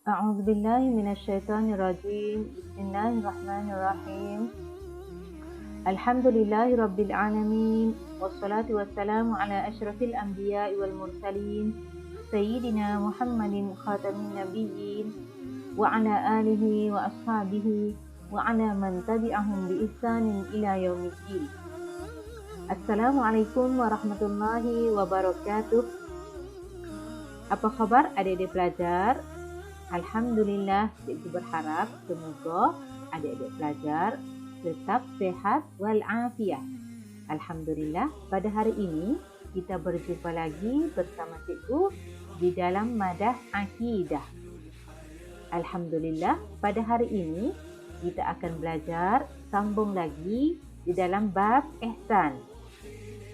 أعوذ بالله من الشيطان الرجيم. بسم الله الرحمن الرحيم. الحمد لله رب العالمين، والصلاة والسلام على أشرف الأنبياء والمرسلين سيدنا محمد خاتم النبيين وعلى آله وأصحابه وعلى من تبعهم بإحسان إلى يوم الدين. Assalamualaikum warahmatullahi wabarakatuh. Apa kabar adik-adik pelajar? Alhamdulillah, cikgu berharap semoga adik-adik pelajar tetap sehat walafiat. Alhamdulillah, pada hari ini kita berjumpa lagi bersama cikgu di dalam madah akidah. Alhamdulillah, pada hari ini kita akan belajar sambung lagi di dalam bab ihsan.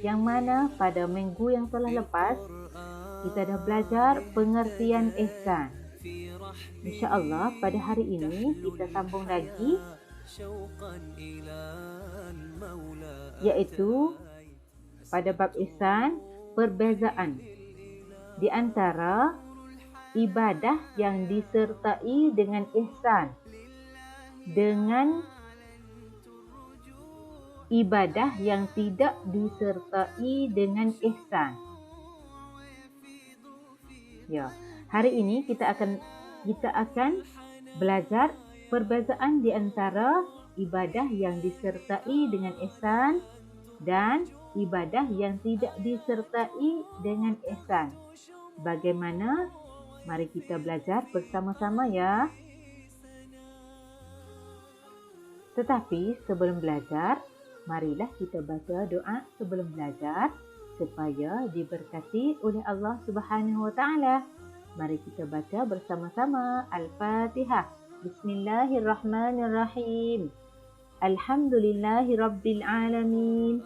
Yang mana pada minggu yang telah lepas kita dah belajar pengertian ihsan. InsyaAllah pada hari ini kita sambung lagi, iaitu pada bab ihsan, perbezaan di antara ibadah yang disertai dengan ihsan dengan ibadah yang tidak disertai dengan ihsan. Ya, hari ini kita akan belajar perbezaan di antara ibadah yang disertai dengan ihsan dan ibadah yang tidak disertai dengan ihsan. Bagaimana? Mari kita belajar bersama-sama ya. Tetapi sebelum belajar, marilah kita baca doa sebelum belajar supaya diberkati oleh Allah Subhanahu wa taala. Mari kita baca bersama-sama Al-Fatihah. Bismillahirrahmanirrahim. Alhamdulillahirabbil alamin.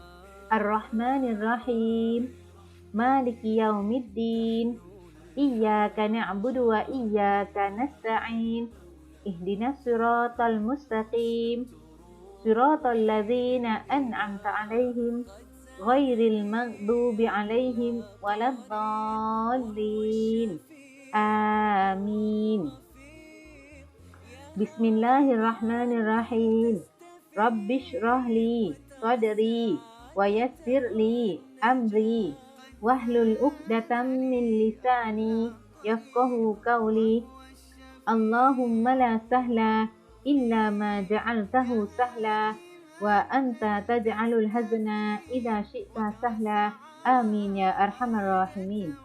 Arrahmanirrahim. Maliki yaumiddin. Iyyaka na'budu wa iyyaka nasta'in. Ihdinas siratal mustaqim. Siratal ladzina an'amta 'alaihim ghairil maghdubi 'alaihim waladdallin. Amin. Bismillahirrahmanirrahim. Rabbishrah li sadri wa yassir li amri wahlul 'uqdatam min lisani yafqahu qawli. Allahumma la sahla illa ma ja'altahu sahla wa anta taj'alul hazna idza syi'ta sahla. Amin ya arhamar rahimin.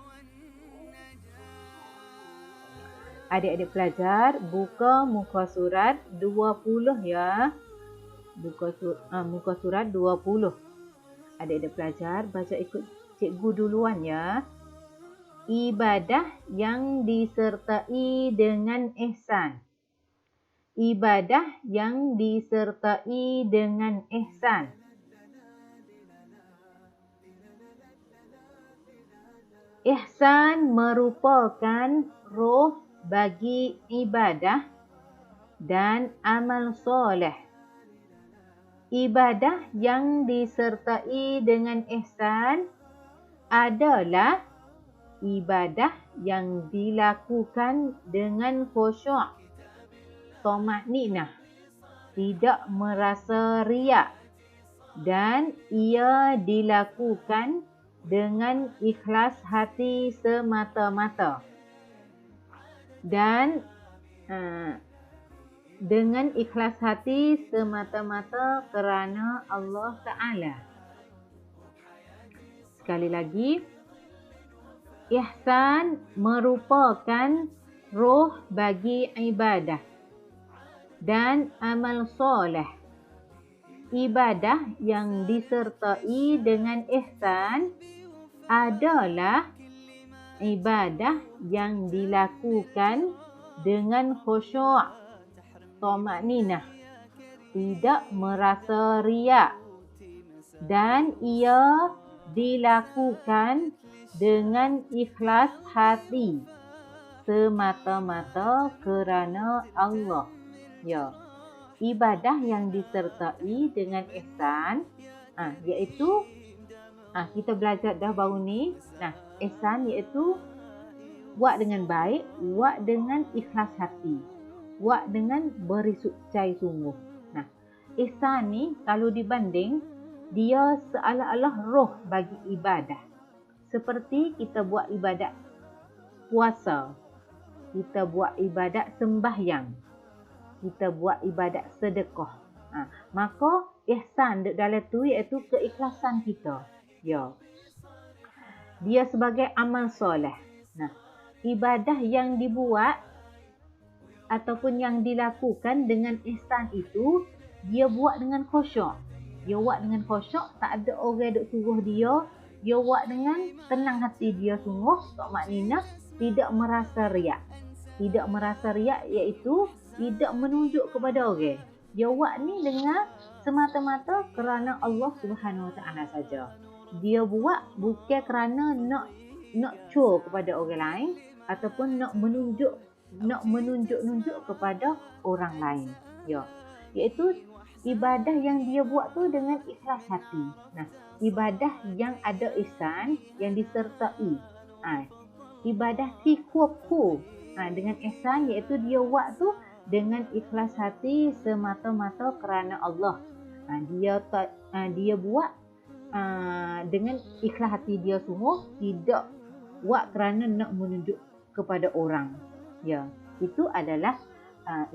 Adik-adik pelajar, buka muka surat 20 ya. Muka surat 20. Adik-adik pelajar, baca ikut cikgu duluan ya. Ibadah yang disertai dengan ihsan. Ibadah yang disertai dengan ihsan. Ihsan merupakan roh bagi ibadah dan amal soleh. Ibadah yang disertai dengan ihsan adalah ibadah yang dilakukan dengan khusyuk, tumakninah, tidak merasa riak, dan ia dilakukan dengan ikhlas hati semata-mata. Dan dengan ikhlas hati semata-mata kerana Allah Ta'ala. Sekali lagi, ihsan merupakan roh bagi ibadah dan amal soleh. Ibadah yang disertai dengan ihsan adalah ibadah yang dilakukan dengan khusyuk, tumakninah, tidak merasa riak, dan ia dilakukan dengan ikhlas hati semata-mata kerana Allah. Ya, ibadah yang disertai dengan ihsan iaitu kita belajar dah baru ni. Ihsan iaitu Buat dengan baik, buat dengan ikhlas hati, buat dengan berisucai sungguh. Nah, ihsan ni kalau dibanding, dia seolah-olah roh bagi ibadah. Seperti kita buat ibadat puasa, kita buat ibadat sembahyang, kita buat ibadat sedekah. Maka ihsan dalam tu iaitu keikhlasan kita. Ya. Dia sebagai amal soleh. Nah, ibadah yang dibuat ataupun yang dilakukan dengan ihsan itu, dia buat dengan khusyuk. Dia buat dengan khusyuk, tak ada orang duk suruh dia. Dia buat dengan tenang hati dia sungguh. Tak maknanya tidak merasa riak. Tidak merasa riak iaitu tidak menunjuk kepada orang. Dia buat ni dengan semata-mata kerana Allah Subhanahu Wa Taala saja. Dia buat bukan kerana nak show kepada orang lain ataupun nak menunjuk kepada orang lain. Ya. Iaitu ibadah yang dia buat tu dengan ikhlas hati. Nah, ibadah yang ada ihsan yang disertai. Ibadah si kuku dengan ihsan iaitu dia buat tu dengan ikhlas hati semata-mata kerana Allah. Dia buat dengan ikhlas hati dia semua, tidak buat kerana nak menunjuk kepada orang. Ya, itu adalah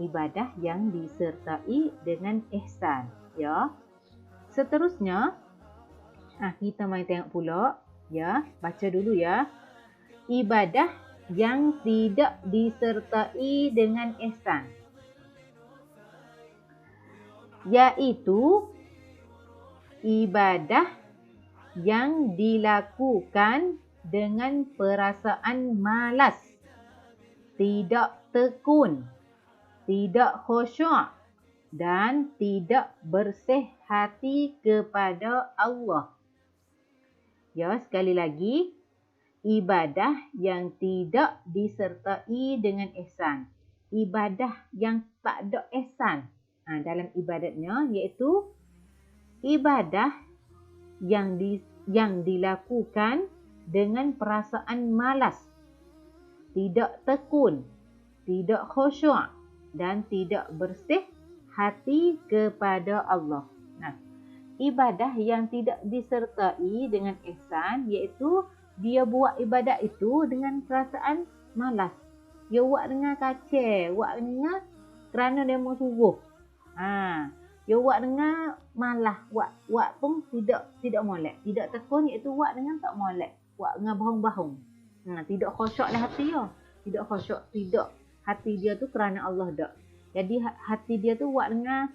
ibadah yang disertai dengan ihsan. Ya. Seterusnya, kita mai tengok pula. Ya, baca dulu ya. Ibadah yang tidak disertai dengan ihsan, iaitu ibadah yang dilakukan dengan perasaan malas, tidak tekun, tidak khusyuk dan tidak bersih hati kepada Allah. Ya, sekali lagi, ibadah yang tidak disertai dengan ihsan. Ibadah yang tak ada ihsan dalam ibadatnya, iaitu ibadah yang dilakukan dengan perasaan malas, tidak tekun, tidak khusyuk dan tidak bersih hati kepada Allah. Nah, ibadah yang tidak disertai dengan ihsan iaitu dia buat ibadat itu dengan perasaan malas. Dia buat dengan kacau, buat dengan kerana dia mau suruh. Dia buat dengan malas, buat pun tidak molek, tidak tekun iaitu buat dengan tak molek, buat dengan bahung-bahung. Tidak khusyuklah hati dia. Tidak khusyuk, tidak hati dia tu kerana Allah dak. Jadi hati dia tu buat dengan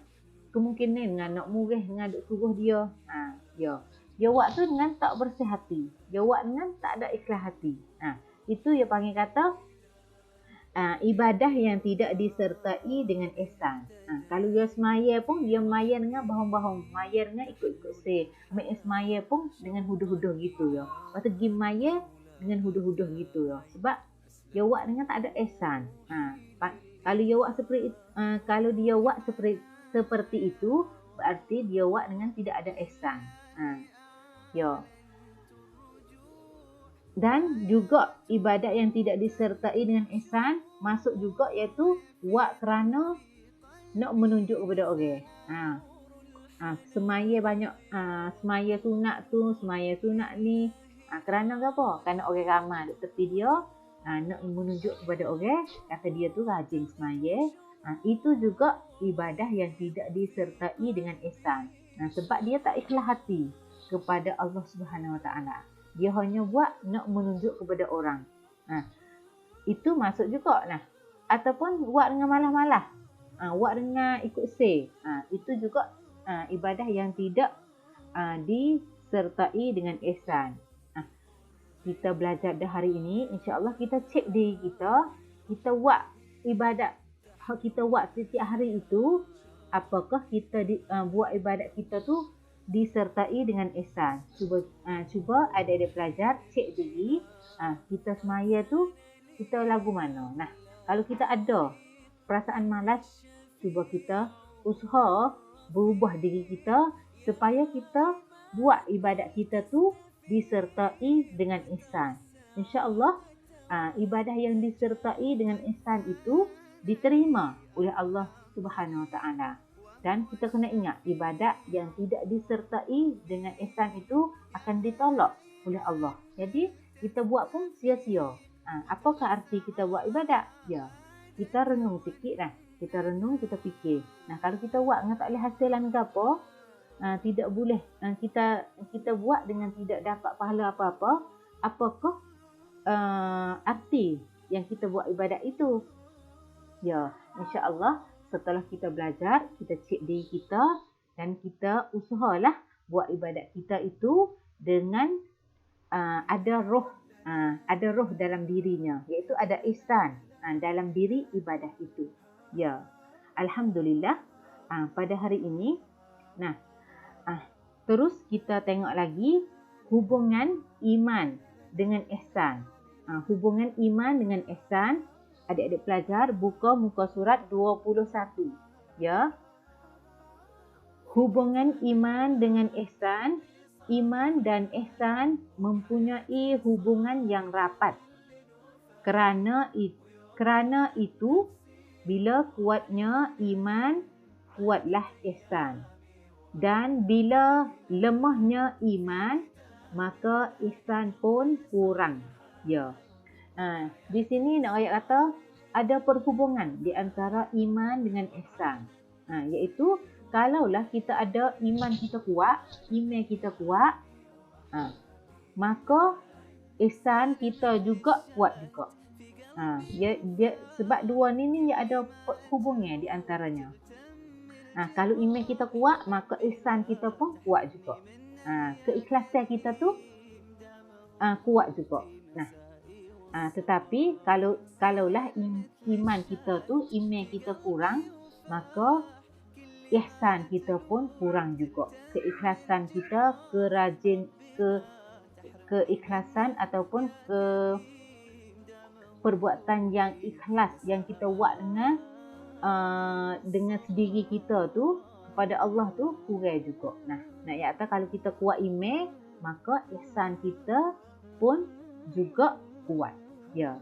kemungkinan dengan nak murah dengan duk suruh dia. Dia buat tu dengan tak bersih hati. Dia buat dengan tak ada ikhlas hati. Itu dia panggil kata ibadah yang tidak disertai dengan ihsan. Kalau dia semaya pun, dia maya dengan bahong-bahong. Maya dengan ikut-ikut say. Semaya pun dengan huduh-huduh gitu ya. Lepas tu pergi maya dengan huduh-huduh gitu ya. Sebab dia buat dengan tak ada ihsan. Kalau dia buat seperti itu, berarti dia buat dengan tidak ada ihsan. Ya. Dan juga ibadat yang tidak disertai dengan ihsan masuk juga iaitu buat kerana nak menunjuk kepada orang. Semaya banyak, semaya sunat ni. Kerana apa? Kerana orang ramai duk tepi dia, nak menunjuk kepada orang, kata dia tu rajin semaya. Itu juga ibadah yang tidak disertai dengan ihsan. Sebab dia tak ikhlas hati kepada Allah Subhanahu Wa Taala. Dia hanya buat nak menunjuk kepada orang. Itu masuk juga. Ataupun buat dengan malah-malah. Buat dengan ikut say. Itu juga ibadah yang tidak disertai dengan ihsan. Kita belajar dah hari ini. InsyaAllah kita cek diri kita. Kita buat ibadat. Kita buat setiap hari itu. Apakah kita buat ibadat kita tu disertai dengan ihsan. Cuba adik-adik pelajar cek diri. Kita semaya tu kita lagu mana. Kalau kita ada perasaan malas, cuba kita usaha berubah diri kita supaya kita buat ibadat kita tu disertai dengan ihsan. InsyaAllah ibadah yang disertai dengan ihsan itu diterima oleh Allah Subhanahu Wa Taala. Dan kita kena ingat, ibadat yang tidak disertai dengan ihsan itu akan ditolak oleh Allah. Jadi kita buat pun sia-sia. Apakah arti kita buat ibadat? Ya, kita renung sikit lah. Kita renung, kita fikir. Nah, kalau kita buat dengan tak boleh hasilan ke apa, tidak boleh. Kita buat dengan tidak dapat pahala apa-apa. Apakah arti yang kita buat ibadat itu? Ya, insya-Allah setelah kita belajar, kita cek diri kita dan kita usahalah buat ibadat kita itu dengan ada roh dalam dirinya, iaitu ada ihsan dalam diri ibadah itu. Ya, alhamdulillah pada hari ini. Nah, terus kita tengok lagi hubungan iman dengan ihsan. Hubungan iman dengan ihsan. Adik-adik pelajar buka muka surat 21. Ya. Hubungan iman dengan ihsan. Iman dan ihsan mempunyai hubungan yang rapat. Kerana itu bila kuatnya iman, kuatlah ihsan. Dan bila lemahnya iman, maka ihsan pun kurang. Ya. Di sini nak ayat kata ada perhubungan di antara iman dengan ihsan. Iaitu kalaulah kita ada iman kita kuat, maka ihsan kita juga kuat juga. Sebab dua ni ada hubungan di antaranya. Kalau iman kita kuat, maka ihsan kita pun kuat juga. Keikhlasan kita tu kuat juga. Tetapi kalaulah iman kita kurang, maka ihsan kita pun kurang juga. Keikhlasan kita, keikhlasan ataupun perbuatan yang ikhlas yang kita buat dengan sendiri kita tu kepada Allah tu kurang juga. Nak kata kalau kita kuat iman, maka ihsan kita pun juga kuat. Ya.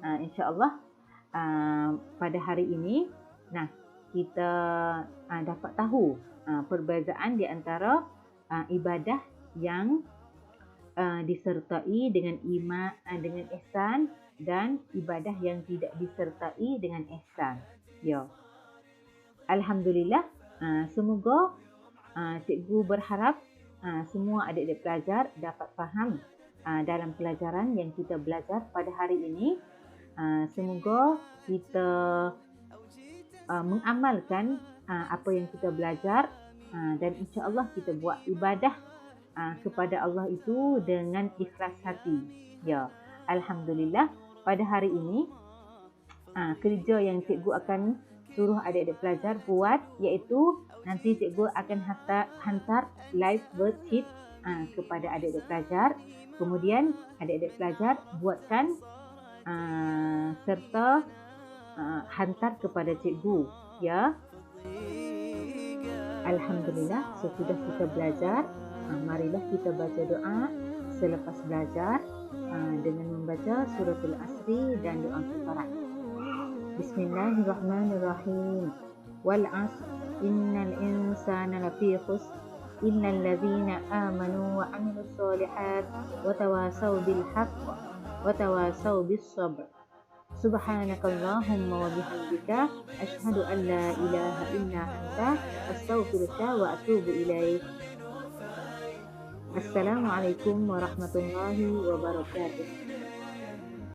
Insya-Allah pada hari ini kita dapat tahu perbezaan di antara ibadah yang disertai dengan iman dengan ihsan dan ibadah yang tidak disertai dengan ihsan. Ya. Alhamdulillah, semoga cikgu berharap semua adik-adik pelajar dapat faham dalam pelajaran yang kita belajar pada hari ini. Semoga kita mengamalkan apa yang kita belajar dan insya-Allah kita buat ibadah kepada Allah itu dengan ikhlas hati. Ya, alhamdulillah pada hari ini kerja yang cikgu akan suruh adik-adik pelajar buat iaitu nanti cikgu akan hantar live worksheet kepada adik-adik pelajar. Kemudian adik-adik pelajar buatkan serta hantar kepada cikgu. Ya. Alhamdulillah sesudah kita belajar, marilah kita baca doa selepas belajar dengan membaca suratul Asri dan doa kafarat. Bismillahirrahmanirrahim. Wal 'asr innal insana lafi khusr إلا الذين آمنوا وعملوا الصالحات وتواصوا بالحق وتواصوا بالصبر سبحانك اللهم وبحمدك أشهد أن لا إله إلا أنت أستغفرك وأتوب إليك. السلام عليكم ورحمة الله وبركاته.